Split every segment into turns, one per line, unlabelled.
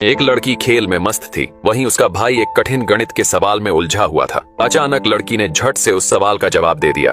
एक लड़की खेल में मस्त थी, वहीं उसका भाई एक कठिन गणित के सवाल में उलझा हुआ था। अचानक लड़की ने झट से उस सवाल का जवाब दे दिया।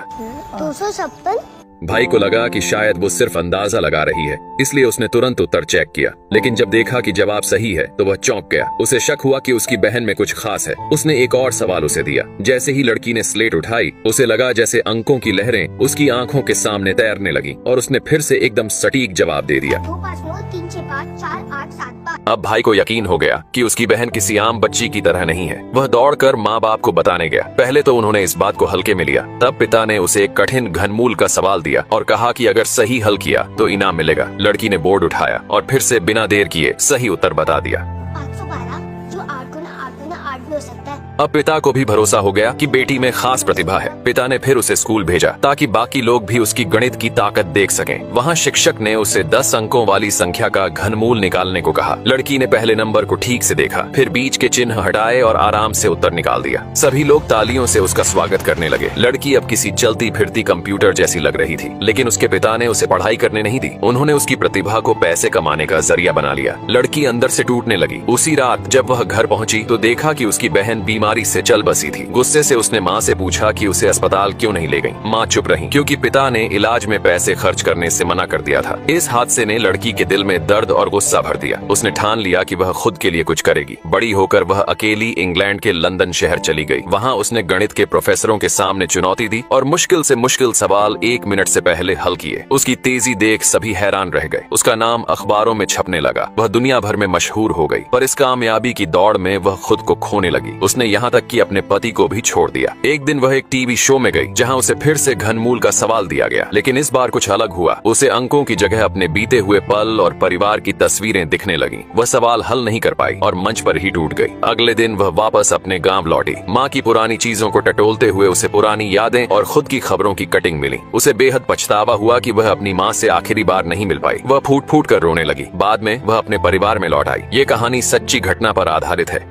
256।
भाई को लगा कि शायद वो सिर्फ अंदाजा लगा रही है, इसलिए उसने तुरंत उत्तर चेक किया। लेकिन जब देखा कि जवाब सही है तो वह चौंक गया। उसे शक हुआ कि उसकी बहन में कुछ खास है। उसने एक और सवाल उसे दिया। जैसे ही लड़की ने स्लेट उठाई, उसे लगा जैसे अंकों की लहरें उसकी आंखों के सामने तैरने लगी और उसने फिर से एकदम सटीक जवाब दे दिया।
2 5 9 3 6 5 4 8 7 5।
अब भाई को यकीन हो गया कि उसकी बहन किसी आम बच्ची की तरह नहीं है। वह दौड़कर माँ बाप को बताने गया। पहले तो उन्होंने इस बात को हल्के में लिया, तब पिता ने उसे एक कठिन घनमूल का सवाल दिया और कहा कि अगर सही हल किया तो इनाम मिलेगा। लड़की ने बोर्ड उठाया और फिर से बिना देर किए सही उत्तर बता दिया।
512, जो 8 गुना 8 भी हो सकता है।
अब पिता को भी भरोसा हो गया कि बेटी में खास प्रतिभा है। पिता ने फिर उसे स्कूल भेजा ताकि बाकी लोग भी उसकी गणित की ताकत देख सकें। वहाँ शिक्षक ने उसे 10 अंकों वाली संख्या का घनमूल निकालने को कहा। लड़की ने पहले नंबर को ठीक से देखा, फिर बीच के चिन्ह हटाए और आराम से उत्तर निकाल दिया। सभी लोग तालियों से उसका स्वागत करने लगे। लड़की अब किसी चलती फिरती कंप्यूटर जैसी लग रही थी, लेकिन उसके पिता ने उसे पढ़ाई करने नहीं दी। उन्होंने उसकी प्रतिभा को पैसे कमाने का जरिया बना लिया। लड़की अंदर से टूटने लगी। उसी रात जब वह घर पहुंची तो देखा कि उसकी बहन बीमारी से चल बसी थी। गुस्से से उसने माँ से पूछा कि उसे अस्पताल क्यों नहीं ले गई। माँ चुप रही क्योंकि पिता ने इलाज में पैसे खर्च करने से मना कर दिया था। इस हादसे ने लड़की के दिल में दर्द और गुस्सा भर दिया। उसने ठान लिया कि वह खुद के लिए कुछ करेगी। बड़ी होकर वह अकेली इंग्लैंड के लंदन शहर चली गई। वहाँ उसने गणित के प्रोफेसरों के सामने चुनौती दी और मुश्किल से मुश्किल सवाल 1 मिनट से पहले हल किए। उसकी तेजी देख सभी हैरान रह गए। उसका नाम अखबारों में छपने लगा। वह दुनिया भर में मशहूर हो गई। पर इस कामयाबी की दौड़ में वह खुद को खोने लगी। उसने यहाँ तक कि अपने पति को भी छोड़ दिया। एक दिन वह एक टीवी शो में गई जहां उसे फिर से घनमूल का सवाल दिया गया, लेकिन इस बार कुछ अलग हुआ। उसे अंकों की जगह अपने बीते हुए पल और परिवार की तस्वीरें दिखने लगीं। वह सवाल हल नहीं कर पाई और मंच पर ही टूट गई। अगले दिन वह वापस अपने गांव लौटी। माँ की पुरानी चीजों को टटोलते हुए उसे पुरानी यादें और खुद की खबरों की कटिंग मिली। उसे बेहद पछतावा हुआ कि वह अपनी माँ से आखिरी बार नहीं मिल पाई। वह फूट फूट कर रोने लगी। बाद में वह अपने परिवार में लौट आई। ये कहानी सच्ची घटना पर आधारित है।